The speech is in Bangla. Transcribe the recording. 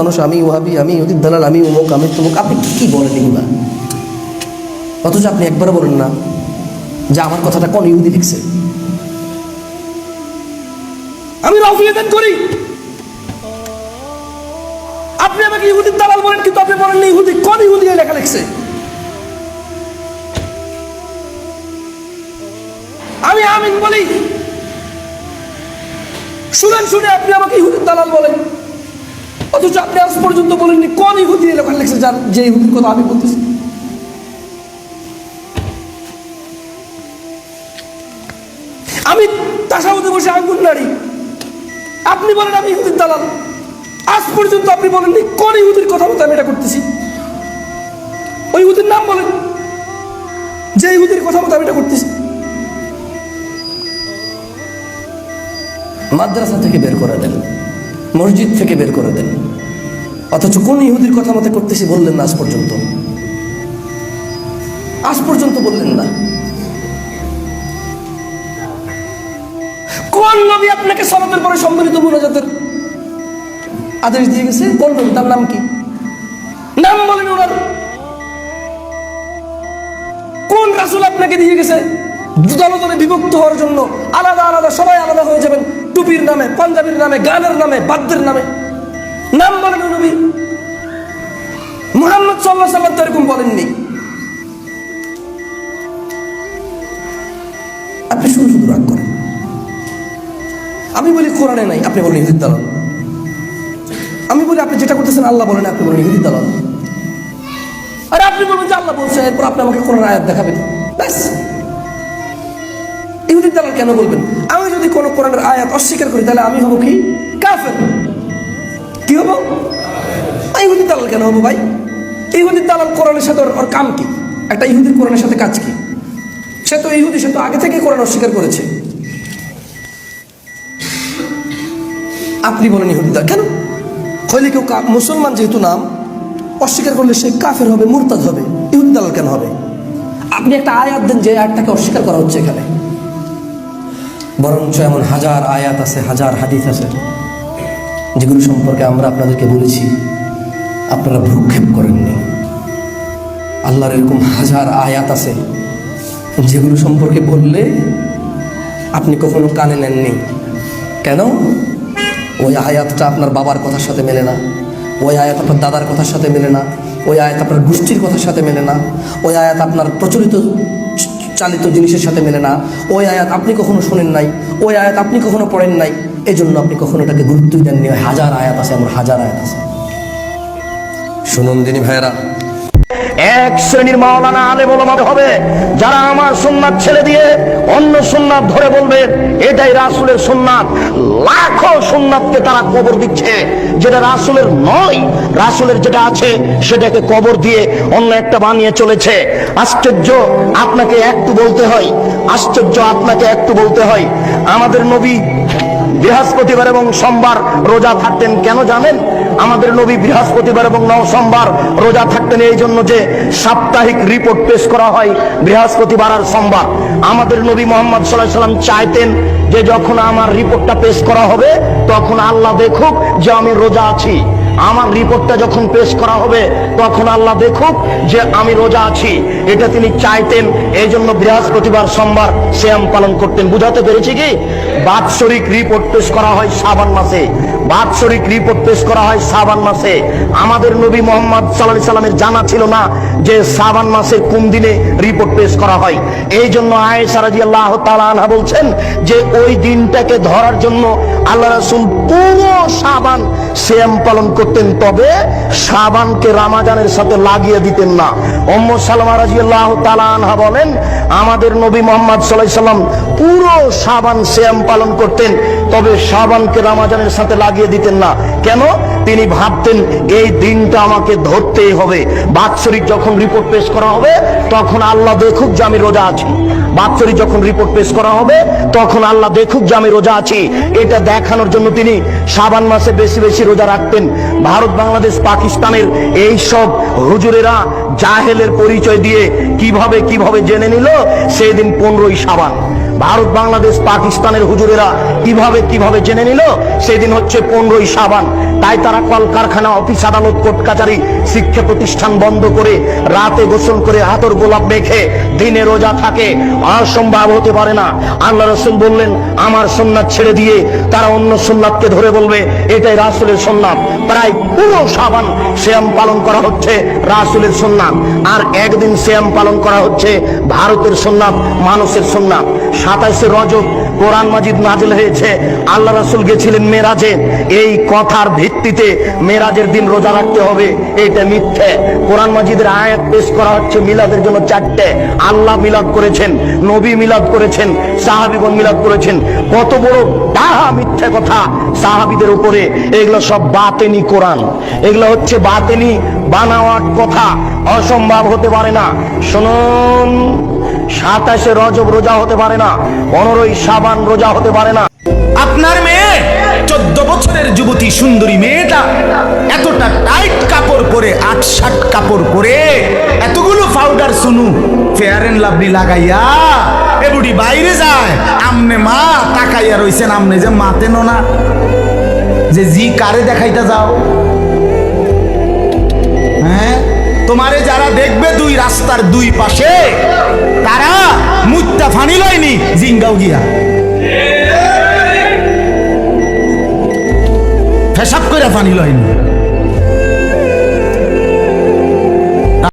মানুষ আমি ওয়াহাবি, আমি ইহুদির দালাল, আমি অমুক, আমি তমুক, আপনি কি বলেন এগুলা? অথচ আপনি একবারও বলেন না যে আমার কথাটা কোন ইহুদি লিখছে। আমি রফিয়াদান করি, আপনি আমাকে ইহুদির দালাল বলেন, কিন্তু আপনি বলেন না ইহুদি কোন ইহুদি লেখা লিখছে। আমি আমিন বলি, শুনেন শুনে আপনি আমাকে ইহুদির দালাল বলেন, অথচ আপনি আজ পর্যন্ত বলেননি কোন ইহুদি লেখা লিখছে যার যে ইহুদির কথা আমি বলতেছি। আমি তাশাহুদে বসে আঙ্গুল নাড়ি, আপনি বলেন আমি ইহুদির দালাল, আজ পর্যন্ত আপনি বলেননি কোন ইহুদির কথা মতো আমি এটা করতেছি। ওই ইহুদির নাম বলেন যে ইহুদির কথা মতো আমি এটা করতেছি। মাদ্রাসা থেকে বের করে দেন, মসজিদ থেকে বের করে দেন, অথচ কোন ইহুদির কথা মতো করতেছি বললেন না আজ পর্যন্ত। আজ পর্যন্ত বললেন না। কোন নবী আপনাকে সালাতের পরে সম্মিলিত মুনাজাতের আদেশ দিয়ে গেছে? কোন নবী? তার নাম কি? নাম বলেন ওনার। কোন রাসূল আপনাকে দিয়ে গেছে দলে দলে বিভক্ত হওয়ার জন্য? আলাদা আলাদা সবাই আলাদা হয়ে যাবেন, টুপির নামে, পাঞ্জাবির নামে, গানের নামে, বাদ্যের নামে। নাম বলেন নবী। মুহাম্মদ সাল্লাল্লাহু আলাইহি ওয়াসাল্লাম তো এরকম বলেননি। আপনি শুধু শুধু রাগ করেন। আমি বলি কোরআনে নাই, আপনি বলেন ইহুদির দালাল। আমি বলি আপনি যেটা করতেছেন আল্লাহ বলেন, আপনি বলেন ইহুদির দালাল। আর আপনি বলবেন যে আল্লাহ বলছে, এরপর আপনি আমাকে কোরআন আয়াত দেখাবেন, ব্যাস। ইহুদির দালাল কেন বলবেন? আমি যদি কোনো কোরআনের আয়াত অস্বীকার করি তাহলে আমি হব কি? কাফের। কি হব? ইহুদির দালাল কেন হবো ভাই? ইহুদির দালাল কোরআনের সাথে ওর কাম কি? একটা ইহুদির কোরআনের সাথে কাজ কি? সে তো ইহুদি, সে তো আগে থেকে কোরআন অস্বীকার করেছে। আপনি বলেন ইহুদি দালাল কেন? হইলে কেউ মুসলমান যেহেতু নাম অস্বীকার করলে সে কাফের হবে, মুরতাদ হবে, ইহুদি দালাল কেন হবে? আপনি একটা আয়াত দেন যে আয়াতটাকে অস্বীকার করা হচ্ছে এখানে। বরঞ্চ এমন হাজার আয়াত আছে, হাজার হাদিস আছে যেগুলো সম্পর্কে আমরা আপনাদেরকে বলেছি, আপনারা ভ্রুক্ষেপ করেননি। আল্লাহর এরকম হাজার আয়াত আছে যেগুলো সম্পর্কে বললে আপনি কখনো কানে নেননি। কেন? ওই আয়াতটা আপনার বাবার কথার সাথে মেলে না, ওই আয়াত আপনার দাদার কথার সাথে মেলে না, ওই আয়াত আপনার গোষ্ঠীর কথার সাথে মেলে না, ওই আয়াত আপনার প্রচলিত চালিত জিনিসের সাথে মেলে না, ওই আয়াত আপনি কখনো শোনেন নাই, ওই আয়াত আপনি কখনো পড়েন নাই, এই জন্য আপনি কখনো এটাকে গুরুত্বই দেননি। ওই হাজার আয়াত আছে, আমার হাজার আয়াত আছে। শুনুন দিনী ভাইয়েরা, এক শ্রেণীর মাওলানা আলেম ওলামা হবে যারা আমার সুন্নাত ছেড়ে দিয়ে অন্য সুন্নাত ধরে বলবে এটাই রাসূলের সুন্নাত। লাখো সুন্নাতকে তারা কবর দিচ্ছে, যেটা রাসূলের নয়। রাসূলের যেটা আছে সেটাকে কবর দিয়ে অন্য একটা বানিয়ে চলেছে। আশ্চর্য আপনাকে একটু বলতে হয়, আশ্চর্য আপনাকে একটু বলতে হয়, আমাদের নবী বৃহস্পতিবার এবং সোমবার রোজা থাকতেন। কেন জানেন? আমাদের নবী বৃহস্পতিবার এবং সোমবার রোজা থাকতেন এই জন্য যে সাপ্তাহিক রিপোর্ট পেশ করা হয় বৃহস্পতিবার আর সোমবার। আমাদের নবী মুহাম্মদ সাল্লাল্লাহু আলাইহি ওয়াসাল্লাম চাইতেন যে যখন আমার রিপোর্টটা পেশ করা হবে তখন আল্লাহ দেখুক যে আমি রোজা আছি। আমার রিপোর্টটা যখন পেশ করা হবে তখন আল্লাহ দেখুক যে আমি রোজা আছি। এটা তিনি চাইতেন, এই জন্য বৃহস্পতিবার সোমবার সিয়াম পালন করতেন। বুঝাতে পেরেছি কি? বাৎসরিক রিপোর্ট পেশ করা হয় শাবান মাসে, বাৎসরিক রিপোর্ট পেশ করা হয় শাবান মাসে। আমাদের নবী মুহাম্মদ সাল্লাল্লাহু আলাইহি সাল্লামের জানা ছিল না যে শাবান মাসের কোন দিনে রিপোর্ট পেশ করা হয়। এই জন্য আয়েশা রাদিয়াল্লাহু তাআলা আনহা বলছেন যে ওই দিনটাকে ধরার জন্য আল্লাহ রাসূল পুরো শাবান সিয়াম পালন করতেন, তবে শাবানকে রমজানের সাথে লাগিয়ে দিতেন না। উম্মু সালামা রাদিয়াল্লাহু তাআলা আনহা বলেন আমাদের নবী মুহাম্মদ সাল্লাল্লাহু আলাইহি সাল্লাম পুরো শাবান সিয়াম পালন করতেন, তবে শাবানকে রমজানের সাথে লাগিয়ে দিতেন না। কেন? তিনি ভাবতেন এই দিনটা আমাকে ধরতেই হবে। বাৎসরিক যখন রিপোর্ট পেশ করা হবে তখন আল্লাহ দেখুক যে আমি রোজা আছি। বাৎসরিক যখন রিপোর্ট পেশ করা হবে তখন আল্লাহ দেখুক যে আমি রোজা আছি। এটা দেখানোর জন্য তিনি শাবান মাসে বেশি বেশি রোজা রাখতেন। ভারত, বাংলাদেশ, পাকিস্তানের এই সব হুজুরেরা জাহেলের পরিচয় দিয়ে কিভাবে কিভাবে জেনে নিল সেই দিন 15ই শাবান। ভারত, বাংলাদেশ, পাকিস্তানের হুজুরেরা কিভাবে জেনে নিল সেদিন হচ্ছে 15ই শাবান। তাই তারা কলকারখানা, অফিস, আদালত, কোর্ট কাচারি, শিক্ষা প্রতিষ্ঠান বন্ধ করে রাতে গোসল করে আতর গোলাপ মেখে দিনে রোজা থাকে। অসম্ভব হতে পারে না। আল্লাহ রাসূল বললেন, আমার সুন্নাত ছেড়ে দিয়ে তারা অন্য সুন্নাতকে ধরে বলবে এটাই রাসূলের সুন্নাত। প্রায় পুরো শাবান সিয়াম পালন করা হচ্ছে রাসূলের সুন্নাত, আর একদিন সিয়াম পালন করা হচ্ছে ভারতের সুন্নাত, মানুষের সুন্নাত। 27শে রজব কোরআন মাজিদ নাজিল হয়েছে, আল্লাহ রাসূল গেছিলেন মেরাজে। এই কথার ভিত্তিতে মেরাজের দিন রোজা রাখতে হবে, এটা মিথ্যে। কোরআন মাজিদের আয়াত পেশ করা হচ্ছে মিলাদের জন্য 4টে। আল্লাহ মিলাদ করেছেন, নবী মিলাদ করেছেন, সাহাবীগণ মিলাদ করেছেন। কত বড় ডাহা মিথ্যে কথা সাহাবীদের উপরে। এগুলো সব বাতেনি কোরআন, এগুলো হচ্ছে বাতেনি বানাওয়াট কথা, অসম্ভব হতে পারে না। শুনুন, 27শে রজব রোজা হতে পারে না, 15ই শাবান রোজা হতে পারে না। আপনার মেয়ে 14 বছরের যুবতী সুন্দরী মেয়েটা এতটা টাইট কাপড় পরে, 8-7 কাপড় পরে, এতগুলো পাউডার সুনু ফেয়ার এন্ড লাভলি লাগাইয়া এ বুড়ি বাইরে যায়, আমনে মা তাকাইয়া রইছেন, আমনে যে মাতেন না যে জি কারে দেখাইতে যাও। হ্যাঁ, তোমারে যারা দেখবে দুই রাস্তার দুই পাশে, তারা মুত্তা ফানি লয়নি জিঙ্গাও গিয়া পেশাব করে পানি লয়নি।